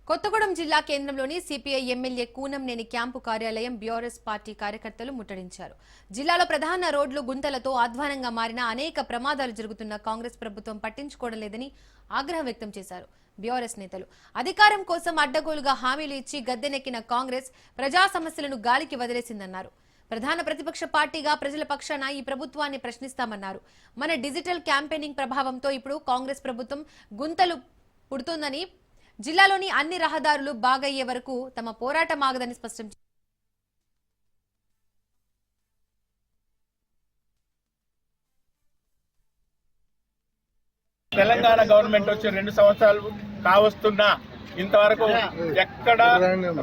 కొత్తగూడెం జిల్లా కేంద్రంలోని CPI MLA Kunamneni camp కార్యాలయం బీఆర్ఎస్ పార్టీ కార్యకర్తలు ముట్టడించారు. జిల్లాలో ప్రధాన రోడ్లు గుంతలతో అధ్వానంగా మారిన అనేక ప్రమాదాలు జరుగుతున్న కాంగ్రెస్ ప్రభుత్వం పట్టించుకోవడం లేదని ఆగ్రహం వ్యక్తం చేశారు. బీఆర్ఎస్ నేతలు అధికారం కోసం అడ్డగోలుగా హామీలు ఇచ్చి గద్దెనెక్కిన కాంగ్రెస్ ప్రజా సమస్యలను గాలికి వదిలేసిందన్నారు. ప్రధాన ప్రతిపక్ష పార్టీగా ప్రజల పక్షాన ఈ ప్రభుత్వాన్ని ప్రశ్నిస్తామన్నారు. మన డిజిటల్ క్యాంపెయినింగ్ ప్రభావంతో ఇప్పుడు కాంగ్రెస్ ప్రభుత్వం గుంతలు పుడుతోందని, జిల్లాలోని అన్ని రహదారులు బాగయ్యే వరకు తమ పోరాటం ఆగదని స్పష్టం చేశారు. తెలంగాణ గవర్నమెంట్ వచ్చి 2 సంవత్సరాలు కావస్తున్నా ఇంతవరకు ఎక్కడ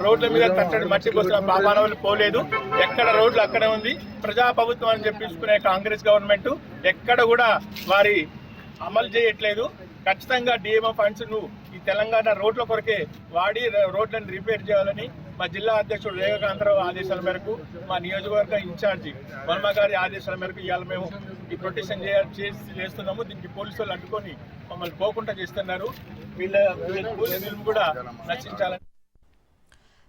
రోడ్ల మీద తట్టడి మట్టి పోసిన పాపానవులు పోలేదు. ఎక్కడ రోడ్లు అక్కడే ఉంది. ప్రజాప్రభుత్వం అని చెప్పించుకునే కాంగ్రెస్ గవర్నమెంట్ ఎక్కడ కూడా వారి అమలు చేయట్లేదు. ఖచ్చితంగా డిఎంఓ ఫండ్స్ ను ఈ తెలంగాణ రోడ్ల కొరకే వాడి రోడ్లను రిపేర్ చేయాలని మా జిల్లా అధ్యక్షుడు రేఖాకాంతరావు ఆదేశాల మేరకు, మా నియోజకవర్గ ఇన్ఛార్జి వర్మ గారి ఆదేశాల మేరకు ఇవాళ మేము ఈ ప్రొటెక్షన్ చేస్తున్నాము. దీనికి పోలీసు వాళ్ళు అడ్డుకొని మమ్మల్ని పోకుండా చేస్తున్నారు. వీళ్ళు కూడా నశించాలని.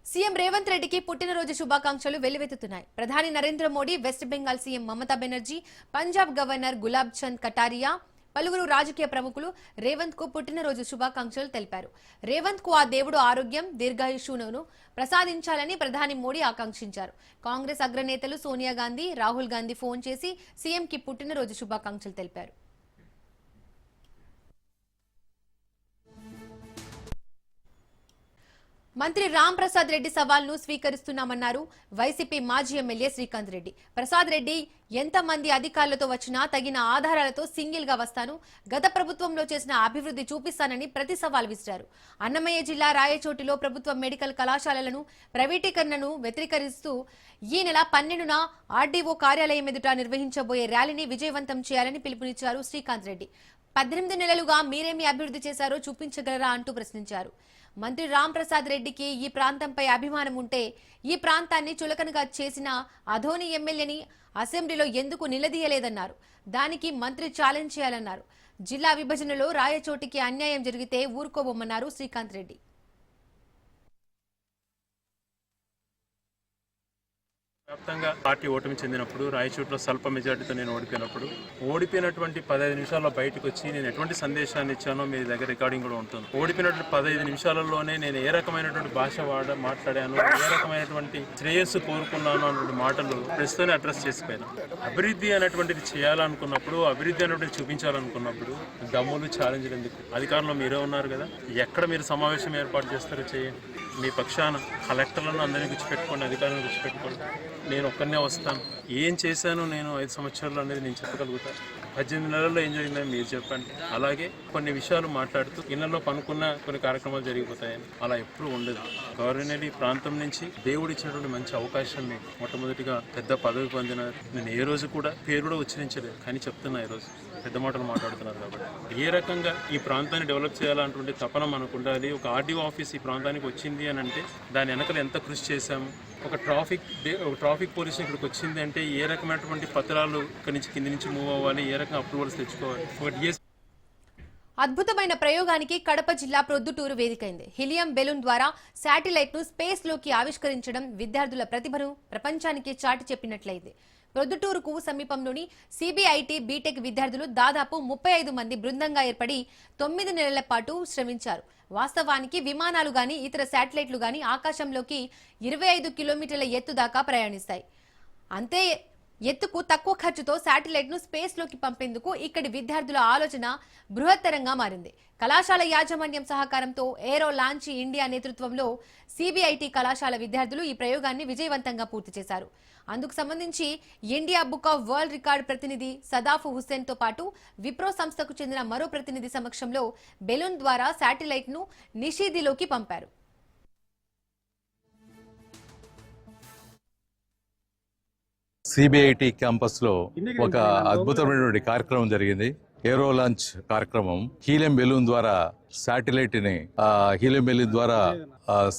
సీఎం రేవంత్ రెడ్డికి పుట్టినరోజు శుభాకాంక్షలు వెల్లువెత్తుతున్నాయి. ప్రధాని Narendra Modi, west Bengal CM Mamata Banerjee, Punjab governor gulab Chand Kataria, పలువురు రాజకీయ ప్రముఖులు రేవంత్ కు పుట్టినరోజు శుభాకాంక్షలు తెలిపారు. రేవంత్ కు ఆ దేవుడు ఆరోగ్యం, దీర్ఘాయుష్ను ప్రసాదించాలని ప్రధాని మోడీ ఆకాంక్షించారు. కాంగ్రెస్ అగ్రనేతలు సోనియా గాంధీ, రాహుల్ గాంధీ ఫోన్ చేసి సీఎంకి పుట్టినరోజు శుభాకాంక్షలు తెలిపారు. మంత్రి రామ్ ప్రసాద్ రెడ్డి సవాల్ను స్వీకరిస్తున్నామన్నారు వైసీపీ మాజీ ఎమ్మెల్యే శ్రీకాంత్ రెడ్డి. ప్రసాద్ రెడ్డి ఎంతమంది అధికారులతో వచ్చినా తగిన ఆధారాలతో సింగిల్ గా వస్తాను, గత ప్రభుత్వంలో చేసిన అభివృద్ధి చూపిస్తానని ప్రతి సవాల్ విసిరారు. అన్నమయ్య జిల్లా రాయచోటిలో ప్రభుత్వ మెడికల్ కళాశాలలను ప్రైవేటీకరణను వ్యతిరేకిస్తూ ఈ నెల 12న ఆర్డీఓ కార్యాలయం ఎదుట నిర్వహించబోయే ర్యాలీని విజయవంతం చేయాలని పిలుపునిచ్చారు శ్రీకాంత్ రెడ్డి. 18 నెలలుగా మీరేమి అభివృద్ధి చేశారో చూపించగలరా అంటూ ప్రశ్నించారు. మంత్రి రామ్ ప్రసాద్ రెడ్డికి ఈ ప్రాంతంపై అభిమానం ఉంటే ఈ ప్రాంతాన్ని చులకనగా చేసిన అధోని ఎమ్మెల్యేని అసెంబ్లీలో ఎందుకు నిలదీయలేదన్నారు. దానికి మంత్రి ఛాలెంజ్ చేయాలన్నారు. జిల్లా విభజనలో రాయచోటికి అన్యాయం జరిగితే ఊరుకోబోమన్నారు శ్రీకాంత్ రెడ్డి. వ్యాప్తంగా పార్టీ ఓటమి చెందినప్పుడు, రాయచోటిలో స్వల్ప మెజార్టీతో నేను ఓడిపోయినటువంటి 15 నిమిషాల్లో బయటకు వచ్చి నేను ఎటువంటి సందేశాన్ని ఇచ్చానో మీ దగ్గర రికార్డింగ్ కూడా ఉంటుంది. ఓడిపోయినటువంటి 15 నిమిషాలలోనే నేను ఏ రకమైనటువంటి భాష మాట్లాడాను, ఏ రకమైనటువంటి శ్రేయస్సు కోరుకున్నాను అన్నటువంటి మాటలు ప్రస్తుతాన్ని అడ్రస్ చేసిపోయాను. అభివృద్ధి అనేటువంటిది చేయాలనుకున్నప్పుడు, అభివృద్ధి అనేటువంటి చూపించాలనుకున్నప్పుడు దమ్ములు ఛాలెంజ్లు ఎందుకు? అధికారంలో మీరే ఉన్నారు కదా, ఎక్కడ మీరు సమావేశం ఏర్పాటు చేస్తారో చేయండి. మీ పక్షాన కలెక్టర్లను అందరినీ గుర్చిపెట్టుకోండి, అధికారులను గుర్చిపెట్టుకోండి. నేను ఒక్కనే వస్తాను. ఏం చేశాను నేను 5 సంవత్సరాలు అనేది నేను చెప్పగలుగుతాను. 18 నెలల్లో ఏం జరిగిందని మీరు చెప్పండి. అలాగే కొన్ని విషయాలు మాట్లాడుతూ ఇళ్లలో పనుకున్న కొన్ని కార్యక్రమాలు జరిగిపోతాయని అలా ఎప్పుడూ ఉండదు. గవర్నర్ ఈ ప్రాంతం నుంచి దేవుడు ఇచ్చినటువంటి మంచి అవకాశాన్ని మొట్టమొదటిగా పెద్ద పదవి పొందిన నేను ఏ రోజు కూడా పేరు కూడా ఉచ్చరించలేదు, కానీ చెప్తున్నా ఈరోజు పెద్ద మాటలు మాట్లాడుతున్నారు. కాబట్టి ఏ రకంగా ఈ ప్రాంతాన్ని డెవలప్ చేయాలన్నటువంటి తపన మనకు ఉండాలి. ఒక ఆర్డీఓ ఆఫీస్ ఈ ప్రాంతానికి వచ్చింది అని అంటే దాని వెనకలు ఎంత కృషి చేశాము. ఒక ట్రాఫిక్ పోలీస్ ఇక్కడికి వచ్చింది అంటే ఏ రకమైనటువంటి పత్రాలు ఇక్కడి నుంచి కింది నుంచి మూవ్ అవ్వాలి, ఏ రకంగా అప్రూవల్స్ తెచ్చుకోవాలి. ఒక అద్భుతమైన ప్రయోగానికి కడప జిల్లా ప్రొద్దుటూరు వేదికైంది. హీలియం బెలూన్ ద్వారా శాటిలైట్ ను స్పేస్ లోకి ఆవిష్కరించడం విద్యార్థుల ప్రతిభను ప్రపంచానికి చాటి చెప్పినట్లయింది. ప్రొద్దుటూరుకు సమీపంలోని సిబిఐటి బీటెక్ విద్యార్థులు దాదాపు 35 మంది బృందంగా ఏర్పడి 9 నెలల పాటు శ్రమించారు. వాస్తవానికి విమానాలు గాని ఇతర శాటిలైట్లు గాని ఆకాశంలోకి 25 కిలోమీటర్ల ఎత్తు దాకా ప్రయాణిస్తాయి. అంతే ఎత్తుకు తక్కువ ఖర్చుతో శాటిలైట్ ను స్పేస్ లోకి పంపేందుకు ఇక్కడి విద్యార్థుల ఆలోచన బృహత్తరంగా మారింది. కళాశాల యాజమాన్యం సహకారంతో ఏరో లాంచ్ ఇండియా నేతృత్వంలో సిబిఐటి కళాశాల విద్యార్థులు ఈ ప్రయోగాన్ని విజయవంతంగా పూర్తి చేశారు. అందుకు సంబంధించి India book of world record ప్రతినిధి సదాఫ్ హుస్సేన్ తో పాటు విప్రో సంస్థకు చెందిన మరో ప్రతినిధి సమక్షంలో బెలూన్ ద్వారా శాటిలైట్ ను నిషీదిలోకి పంపారు. సిబిఐటి క్యాంపస్ లో ఒక అద్భుతమైనటువంటి కార్యక్రమం జరిగింది. ఏరో లాంచ్ కార్యక్రమం. హీలియం బెలూన్ ద్వారా శాటిలైట్ ని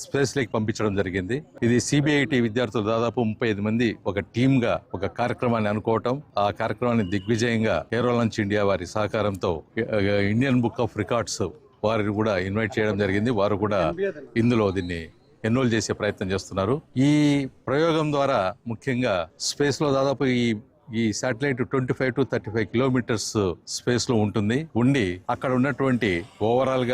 స్పేస్ లేక్ పంపించడం జరిగింది. ఇది సిబిఐటి విద్యార్థులు దాదాపు 35 మంది ఒక టీమ్ గా ఒక కార్యక్రమాన్ని అనుకోవటం, ఆ కార్యక్రమాన్ని దిగ్విజయంగా ఏరో లాంచ్ ఇండియా వారి సహకారంతో ఇండియన్ బుక్ ఆఫ్ రికార్డ్స్ వారిని కూడా ఇన్వైట్ చేయడం జరిగింది. వారు కూడా ఇందులో దీన్ని ఎన్రోల్ చేసే ప్రయత్నం చేస్తున్నారు. ఈ ప్రయోగం ద్వారా ముఖ్యంగా స్పేస్ లో దాదాపు ఈ శాటిలైట్ 25 to 35 కిలోమీటర్స్ స్పేస్ లో ఉండి అక్కడ ఉన్నటువంటి ఓవరాల్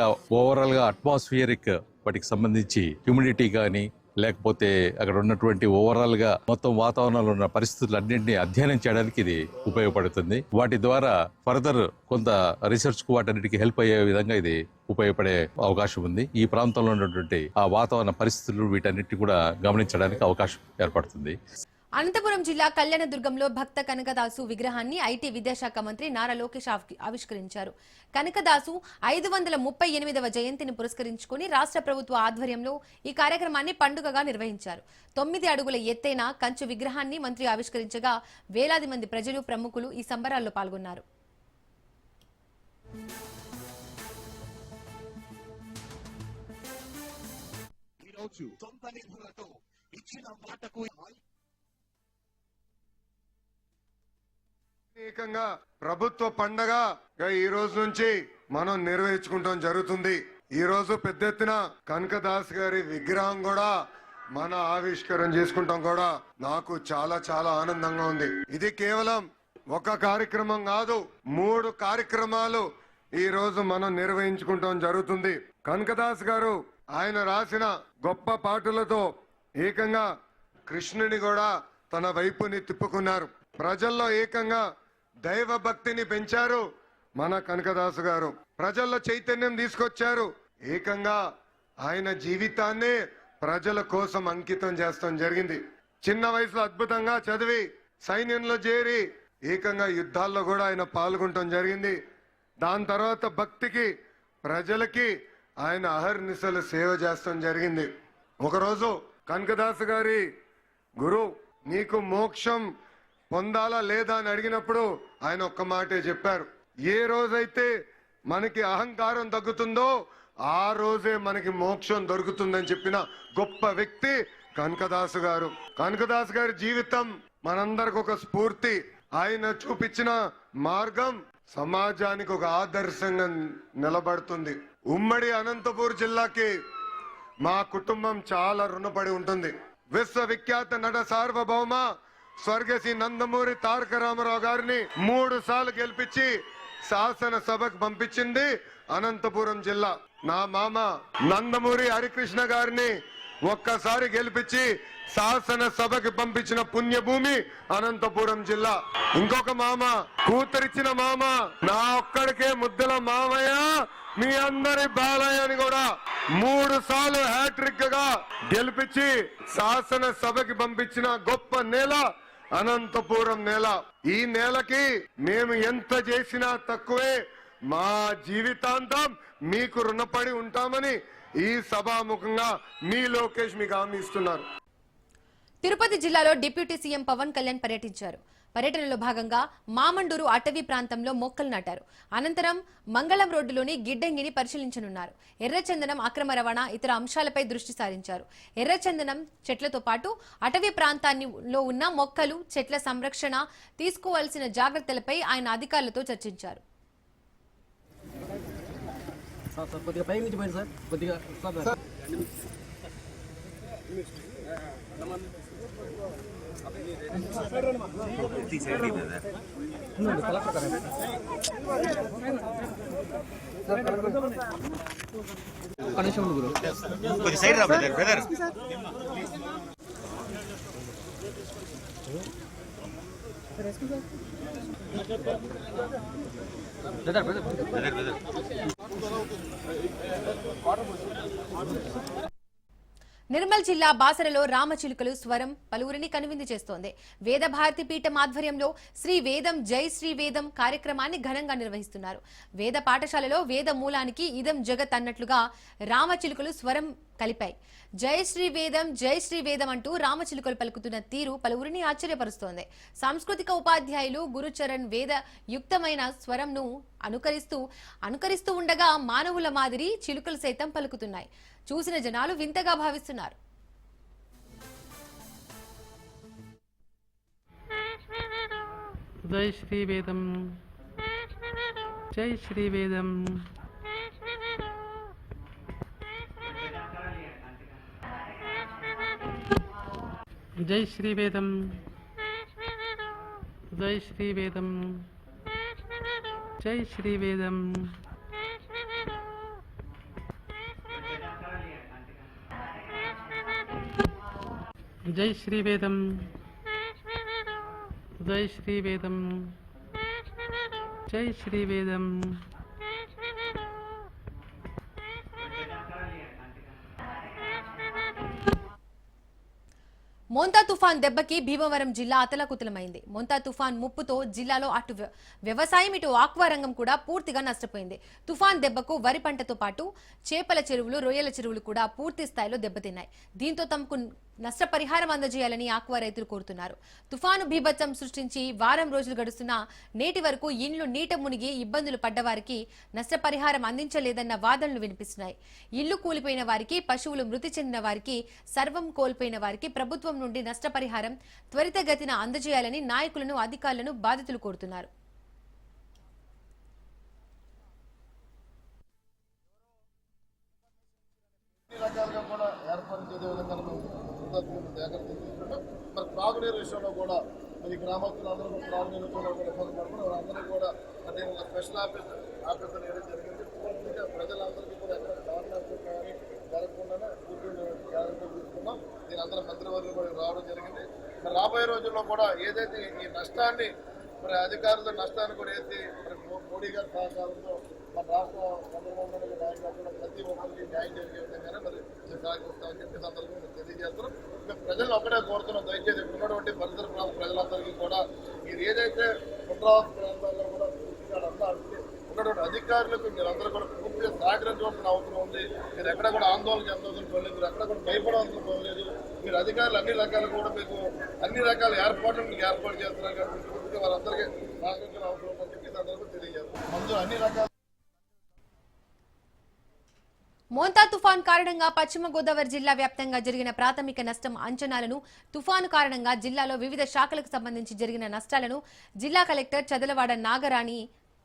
గా అట్మాస్ఫియరిక్ వాటికి సంబంధించి హ్యూమిడిటీ కానీ లేకపోతే అక్కడ ఉన్నటువంటి ఓవరాల్ గా మొత్తం వాతావరణంలో ఉన్న పరిస్థితులన్నింటినీ అధ్యయనం చేయడానికి ఇది ఉపయోగపడుతుంది. వాటి ద్వారా ఫర్దర్ కొంత రీసెర్చ్ కు వాటన్నిటికీ హెల్ప్ అయ్యే విధంగా ఇది ఉపయోగపడే అవకాశం ఉంది. ఈ ప్రాంతంలో ఉన్నటువంటి ఆ వాతావరణ పరిస్థితులు వీటన్నిటి కూడా గమనించడానికి అవకాశం ఏర్పడుతుంది. అనంతపురం జిల్లా కళ్యాణదుర్గంలో భక్త కనకదాసు విగ్రహాన్ని ఐటీ విద్యాశాఖ మంత్రి నారా లోకేష్ ఆవిష్కరించారు. కనకదాసు 538వ జయంతిని పురస్కరించుకుని రాష్ట్ర ప్రభుత్వ ఆధ్వర్యంలో ఈ కార్యక్రమాన్ని పండుగగా నిర్వహించారు. 9 అడుగుల ఎత్తైన కంచు విగ్రహాన్ని మంత్రి ఆవిష్కరించగా వేలాది మంది ప్రజలు, ప్రముఖులు ఈ సంబరాల్లో పాల్గొన్నారు. ఏకంగా ప్రభుత్వ పండగ ఈ రోజు నుంచి మనం నిర్వహించుకుంటాం జరుగుతుంది. ఈ రోజు పెద్ద ఎత్తున కనకదాస్ గారి విగ్రహం కూడా మన ఆవిష్కరణ చేసుకుంటాం కూడా నాకు చాలా చాలా ఆనందంగా ఉంది. ఇది కేవలం ఒక కార్యక్రమం కాదు, 3 కార్యక్రమాలు ఈ రోజు మనం నిర్వహించుకుంటాం జరుగుతుంది. కనకదాస్ గారు ఆయన రాసిన గొప్ప పాటలతో ఏకంగా కృష్ణుని కూడా తన వైపుని తిప్పుకున్నారు. ప్రజల్లో ఏకంగా దైవ భక్తిని పెంచారు మన కనకదాసు గారు. ప్రజల్లో చైతన్యం తీసుకొచ్చారు. ఏకంగా ఆయన జీవితాన్ని ప్రజల కోసం అంకితం చేస్తాం జరిగింది. చిన్న వయసులో అద్భుతంగా చదివి సైన్యంలో చేరి ఏకంగా యుద్ధాల్లో కూడా ఆయన పాల్గొనడం జరిగింది. దాని తర్వాత భక్తికి ప్రజలకి ఆయన అహర్నిశలు సేవ చేస్తాం జరిగింది. ఒకరోజు కనకదాసు గారి గురు నీకు మోక్షం పొందాలా లేదా అని అడిగినప్పుడు ఆయన ఒక్క మాటే చెప్పారు, ఏ రోజైతే మనకి అహంకారం తగ్గుతుందో ఆ రోజే మనకి మోక్షం దొరుకుతుందని చెప్పిన గొప్ప వ్యక్తి కనకదాసు గారు. కనకదాసు గారి జీవితం మనందరికి ఒక స్ఫూర్తి. ఆయన చూపించిన మార్గం సమాజానికి ఒక ఆదర్శంగా నిలబడుతుంది. ఉమ్మడి అనంతపూర్ జిల్లాకి మా కుటుంబం చాలా రుణపడి ఉంటుంది. విశ్వవిఖ్యాత నట సార్వభౌమ స్వర్గశ్రీ నందమూరి తారక రామారావు గారిని 3 సార్లు గెలిపించి శాసనసభకు పంపించింది అనంతపురం జిల్లా. నా మామ నందమూరి హరికృష్ణ గారిని ఒక్కసారి గెలిపించి శాసనసభకి పంపించిన పుణ్యభూమి అనంతపురం జిల్లా. ఇంకొక మామ కూతురిచ్చిన మామ నా ఒక్కడికే ముద్దుల మామయ్య మీ అందరి బాలయ్య అని కూడా 3 సార్లు హ్యాట్రిక్ గా గెలిపించి శాసనసభకి పంపించిన గొప్ప నేల అనంతపురం నేల. ఈ నేలకి మేము ఎంత చేసినా తక్కువే. మా జీవితాంతం మీకు రుణపడి ఉంటామని ఈ సభాముఖంగా మీ లోకేష్ మీకు హామీ ఇస్తున్నారు. తిరుపతి జిల్లాలో డిప్యూటీ సీఎం పవన్ కళ్యాణ్ పర్యటించారు. పర్యటనలో భాగంగా మామండూరు అటవీ ప్రాంతంలో మొక్కలు నాటారు. అనంతరం మంగళం రోడ్డులోని గిడ్డంగిని పరిశీలించనున్నారు. ఎర్రచందనం అక్రమ రవాణా ఇతర అంశాలపై దృష్టి సారించారు. ఎర్రచందనం చెట్లతో పాటు అటవీ ప్రాంతాల్లో ఉన్న మొక్కలు, చెట్ల సంరక్షణ, తీసుకోవాల్సిన జాగ్రత్తలపై ఆయన అధికారులతో చర్చించారు. నిర్మల్ జిల్లా బాసరలో రామచిలుకలు స్వరం పలువురిని కనువిందు చేస్తోంది. వేద భారతి పీఠం ఆధ్వర్యంలో శ్రీ వేదం జై శ్రీ వేదం కార్యక్రమాన్ని ఘనంగా నిర్వహిస్తున్నారు. వేద పాఠశాలలో వేద మూలానికి ఇదం జగత్ అన్నట్లుగా రామచిలుకలు స్వరం కలిపాయి. జై శ్రీ వేదం అంటూ రామచిలుకలు పలుకుతున్న తీరు పలువురిని ఆశ్చర్యపరుస్తోంది. సాంస్కృతిక ఉపాధ్యాయులు గురుచరణ్ వేద యుక్తమైన స్వరంను అనుకరిస్తూ ఉండగా మానవుల మాదిరి చిలుకలు సైతం పలుకుతున్నాయి. చూసిన జనాలు వింతగా భావిస్తున్నారు. జై శ్రీ వేదం, జై శ్రీ వేదం. जय श्री वेदम जय श्री वेदम जय श्री वेदम जय श्री वेदम जय श्री वेदम जय श्री वेदम మోంతా తుఫాన్ దెబ్బకి భీమవరం జిల్లా అతలకుతలమైంది. మోంతా తుఫాన్ ముప్పుతో జిల్లాలో అటు వ్యవసాయం ఇటు ఆక్వా రంగం కూడా పూర్తిగా నష్టపోయింది. తుఫాన్ దెబ్బకు వరి పంటతో పాటు చేపల చెరువులు, రొయ్యల చెరువులు కూడా పూర్తి స్థాయిలో దెబ్బతిన్నాయి. దీంతో తమకు నష్టపరిహారం అందజేయాలని ఆక్వా రైతులు కోరుతున్నారు. తుఫాను బీభత్సం సృష్టించి వారం రోజులు గడుస్తున్నా నేటి వరకు ఇండ్లు నీట మునిగి ఇబ్బందులు పడ్డవారికి నష్టపరిహారం అందించలేదన్న వాదనలు వినిపిస్తున్నాయి. ఇల్లు కూలిపోయిన వారికి, పశువులు మృతి చెందిన వారికి, సర్వం కోల్పోయిన వారికి ప్రభుత్వం నుండి నష్టపరిహారం త్వరితగతిన అందజేయాలని నాయకులను, అధికారులను బాధితులు కోరుతున్నారు. రకాలుగా కూడా ఏర్పాటు చేసే విధంగా జాగ్రత్తలు తీసుకుంటాం. మరి త్రాగునీరు విషయంలో కూడా మరి గ్రామస్తులు అందరూ త్రాగునీరు విషయంలో కూడా ఇబ్బంది పడుతున్నారు. వాళ్ళందరూ కూడా అంటే స్పెషల్ ఆఫీసర్ వేయడం జరిగింది. పూర్తిగా ప్రజలందరికీ కూడా ఎక్కడ దారుణాలు కానీ జరగకుండానే పూర్తి జాగ్రత్తలు తీసుకున్నాం. దీని అందరూ మంత్రివర్గం కూడా రావడం జరిగింది. మరి రాబోయే రోజుల్లో కూడా ఏదైతే ఈ నష్టాన్ని మరి అధికారుల నష్టాన్ని కూడా వేసి మరి మోడీ గారి సహకారంతో మన రాష్ట్ర చంద్రబాబు నాయుడు నాయకులు ప్రతి ఒక్కరికి న్యాయం జరిగే విధంగానే మరి సహకరిస్తామని చెప్పి సందర్భంగా తెలియజేస్తున్నాం. మేము ప్రజలను ఒకటే కోరుతున్నాం, దయచేసి ఇక్కడ ఉన్నటువంటి పరిసర ప్రాంత ప్రజలందరికీ కూడా మీరు ఏదైతే పునరావాస ప్రాంతాల్లో కూడా పూర్తిగా ఉన్నటువంటి అధికారులకు మీరందరూ కూడా పూర్తిగా సహకరించవలసిన అవసరం ఉంది. మీరు ఎక్కడ కూడా ఆందోళన చెందవలసిన పర్లేదు, మీరు ఎక్కడ కూడా భయపడవలసిన పర్లేదు. మీరు అధికారులు అన్ని రకాలు కూడా మీకు అన్ని రకాల ఏర్పాట్లు మీకు ఏర్పాటు చేస్తున్నారు కాబట్టి పూర్తిగా వారందరికీ సహకరించిన అవసరం ఉందని చెప్పి సందర్భంగా తెలియజేస్తున్నాం. మందు అన్ని రకాల మోంతా తుఫాన్ కారణంగా పశ్చిమ గోదావరి జిల్లా వ్యాప్తంగా జరిగిన ప్రాథమిక నష్టం అంచనాలను, తుఫాను కారణంగా జిల్లాలో వివిధ శాఖలకు సంబంధించి జరిగిన నష్టాలను జిల్లా కలెక్టర్ చదలవాడ నాగరాణి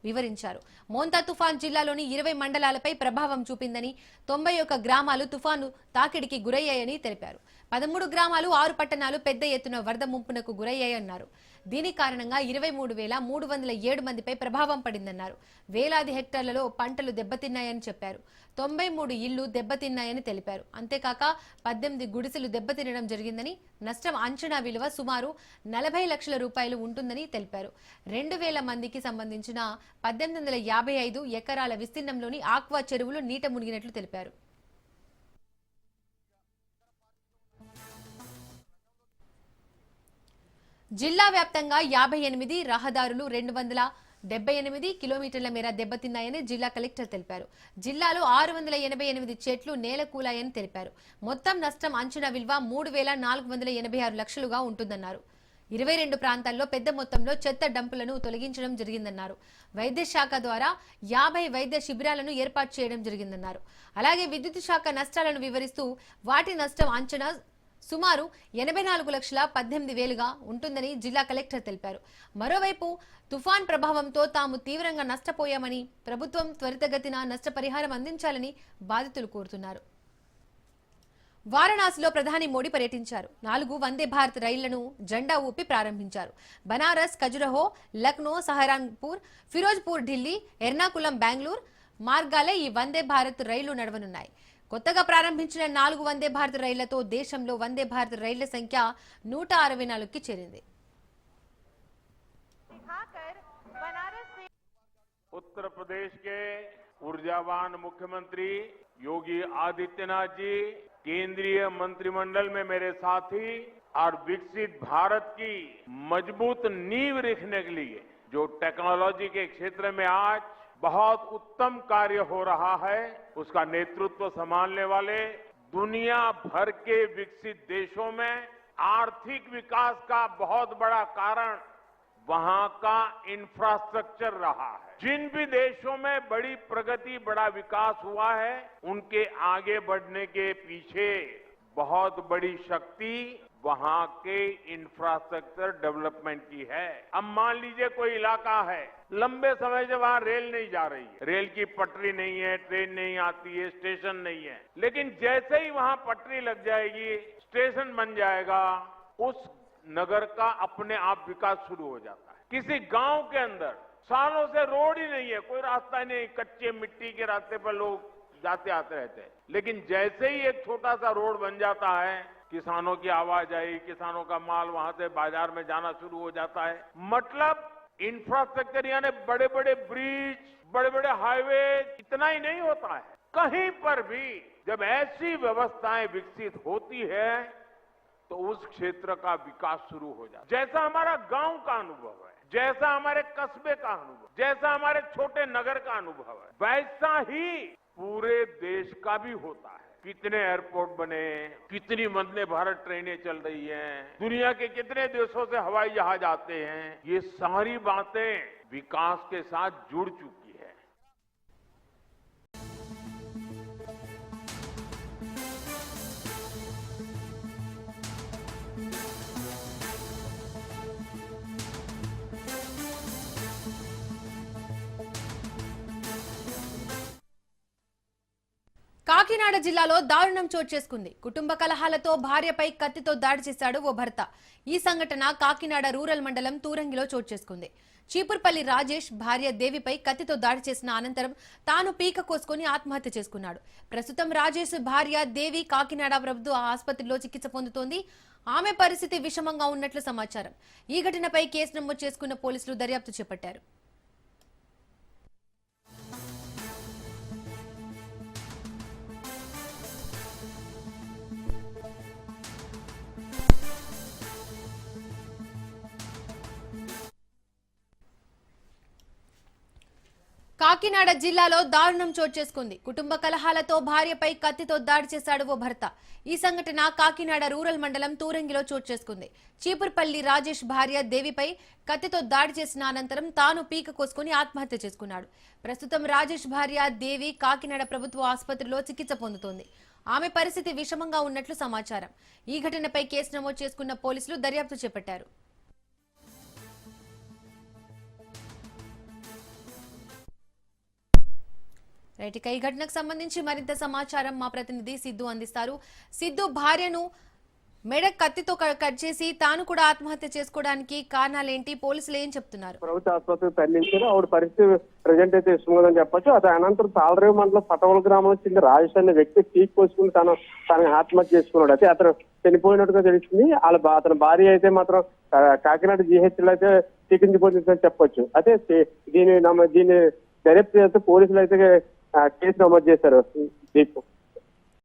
వివరించారు. మోంతా తుఫాన్ జిల్లాలోని 20 మండలాలపై ప్రభావం చూపిందని, 91 గ్రామాలు తుఫాను తాకిడికి గురయ్యాయని తెలిపారు. 13 గ్రామాలు, 6 పట్టణాలు పెద్ద ఎత్తున వరద ముంపునకు గురయ్యాయన్నారు. దీని కారణంగా 23,307 మందిపై ప్రభావం పడిందన్నారు. వేలాది హెక్టార్లలో పంటలు దెబ్బతిన్నాయని చెప్పారు. 93 ఇళ్లు దెబ్బతిన్నాయని తెలిపారు. అంతేకాక 18 గుడిసెలు దెబ్బతినడం జరిగిందని, నష్టం అంచనా విలువ సుమారు 40 లక్షల రూపాయలు ఉంటుందని తెలిపారు. 2,000 మందికి సంబంధించిన 1855 ఎకరాల విస్తీర్ణంలోని ఆక్వా చెరువులు నీట మునిగినట్లు తెలిపారు. జిల్లా వ్యాప్తంగా 58 రహదారులు, 278 కిలోమీటర్ల మేర దెబ్బతిన్నాయని జిల్లా కలెక్టర్ తెలిపారు. జిల్లాలో 688 చెట్లు నేలకూలాయని తెలిపారు. మొత్తం నష్టం అంచనా విలువ 3,486 లక్షలుగా ఉంటుందన్నారు. 22 ప్రాంతాల్లో పెద్ద మొత్తంలో చెత్త డంపులను తొలగించడం జరిగిందన్నారు. వైద్య శాఖ ద్వారా 50 వైద్య శిబిరాలను ఏర్పాటు చేయడం జరిగిందన్నారు. అలాగే విద్యుత్ శాఖ నష్టాలను వివరిస్తూ వాటి నష్టం అంచనా సుమారు 84,18,000గా ఉంటుందని జిల్లా కలెక్టర్ తెలిపారు. మరోవైపు తుఫాన్ ప్రభావంతో తాము తీవ్రంగా నష్టపోయామని, ప్రభుత్వం త్వరితగతిన నష్టపరిహారం అందించాలని బాధితులు కోరుతున్నారు. వారణాసిలో ప్రధాని మోడీ పర్యటించారు. 4 వందే భారత్ రైళ్లను జెండా ఊపి ప్రారంభించారు. బనారస్, ఖజురహో, లక్నో, సహరాన్పూర్, ఫిరోజ్పూర్, ఢిల్లీ, ఎర్నాకుళం, బెంగళూరు మార్గాలే ఈ వందే భారత్ రైళ్లు నడవనున్నాయి. కొత్తగా ప్రారంభించిన 4 వందే భారత్ రైళ్లతో దేశంలో వందే భారత్ రైళ్ల సంఖ్య 164కి చేరింది. उत्तर प्रदेश के ऊर्जावान मुख्यमंत्री योगी आदित्यनाथ जी, केंद्रीय मंत्रिमंडल में मेरे साथी और विकसित भारत की मजबूत नींव रखने के लिए जो टेक्नोलॉजी के क्षेत्र में आज बहुत उत्तम कार्य हो रहा है, उसका नेतृत्व संभालने वाले दुनिया भर के विकसित देशों में आर्थिक विकास का बहुत बड़ा कारण वहां का इंफ्रास्ट्रक्चर रहा है. जिन भी देशों में बड़ी प्रगति, बड़ा विकास हुआ है, उनके आगे बढ़ने के पीछे बहुत बड़ी शक्ति वहां के इंफ्रास्ट्रक्चर डेवलपमेंट की है. अब मान लीजिए कोई इलाका है, लंबे समय से वहां रेल नहीं जा रही है, रेल की पटरी नहीं है, ट्रेन नहीं आती है, स्टेशन नहीं है, लेकिन जैसे ही वहां पटरी लग जाएगी, स्टेशन बन जाएगा, उस नगर का अपने आप विकास शुरू हो जाता है। किसी गांव के अंदर सालों से रोड ही नहीं है, कोई रास्ता नहीं, कच्चे मिट्टी के रास्ते पर लोग जाते आते रहते हैं, लेकिन जैसे ही एक छोटा सा रोड बन जाता है, किसानों की आवाजाही, किसानों का माल वहां से बाजार में जाना शुरू हो जाता है। मतलब इंफ्रास्ट्रक्चर यानी बड़े बड़े ब्रिज, बड़े बड़े हाईवे, इतना ही नहीं होता है, कहीं पर भी जब ऐसी व्यवस्थाएं विकसित होती है तो उस क्षेत्र का विकास शुरू हो जाता है। जैसा हमारा गांव का अनुभव है, जैसा हमारे कस्बे का अनुभव, जैसा हमारे छोटे नगर का अनुभव है, वैसा ही पूरे देश का भी होता है। कितने एयरपोर्ट बने, कितनी वंदे भारत ट्रेनें चल रही हैं, दुनिया के कितने देशों से हवाई जहाज आते हैं, ये सारी बातें विकास के साथ जुड़ चुकी है। కాకినాడ జిల్లాలో దారుణం చోటు చేసుకుంది. కుటుంబ కలహాలతో భార్యపై కత్తితో దాడి చేశాడు ఓ భర్త. ఈ సంఘటన కాకినాడ రూరల్ మండలం తూరంగిలో చోటు చేసుకుంది. చీపుర్పల్లి రాజేష్ భార్య దేవిపై కత్తితో దాడి చేసిన అనంతరం తాను పీక కోసుకుని ఆత్మహత్య చేసుకున్నాడు. ప్రస్తుతం రాజేష్ భార్య దేవి కాకినాడ ప్రభుత్వ ఆసుపత్రిలో చికిత్స పొందుతోంది. ఆమె పరిస్థితి విషమంగా ఉన్నట్లు సమాచారం. ఈ ఘటనపై కేసు నమోదు చేసుకున్న పోలీసులు దర్యాప్తు చేపట్టారు. కాకినాడ జిల్లాలో దారుణం చోటు చేసుకుంది. కుటుంబ కలహాలతో భార్యపై కత్తితో దాడి చేశాడు ఓ భర్త. ఈ సంఘటన కాకినాడ రూరల్ మండలం తూరంగిలో చోటు చేసుకుంది. చీపుర్పల్లి రాజేష్ భార్య దేవిపై కత్తితో దాడి చేసిన అనంతరం తాను పీక కోసుకుని ఆత్మహత్య చేసుకున్నాడు. ప్రస్తుతం రాజేష్ భార్య దేవి కాకినాడ ప్రభుత్వ ఆసుపత్రిలో చికిత్స పొందుతోంది. ఆమె పరిస్థితి విషమంగా ఉన్నట్లు సమాచారం. ఈ ఘటనపై కేసు నమోదు చేసుకున్న పోలీసులు దర్యాప్తు చేపట్టారు. రైట్, ఇక ఈ ఘటనకు సంబంధించి మరింత సమాచారం మా ప్రతినిధి సిద్ధు అందిస్తారు. సిద్ధు, భార్యను మెడ కత్తితో కట్ చేసి తాను కూడా ఆత్మహత్య చేసుకోవడానికి కారణాలేంటి? పోలీసులు ఏం చెప్తున్నారు? ప్రభుత్వ ఆసుపత్రికి తరలించారు. ఆవిడ పరిస్థితి ప్రజెంట్ అయితే ఇష్టమని చెప్పొచ్చు. అది అనంతరం తాళరేవు మండలం పటవల గ్రామంలో చెందిన రాజేష్ అనే వ్యక్తి టీక్ కోసుకుని తను ఆత్మహత్య చేసుకున్నాడు. అయితే అతను చనిపోయినట్టుగా తెలిసింది. అతని భార్య అయితే మాత్రం కాకినాడ జీహెచ్లో అయితే చికిత్స పొందిందని చెప్పొచ్చు. అయితే దీన్ని దర్యాప్తు చేస్తే పోలీసులు అయితే కేసు నమోదు చేశారు. దీపు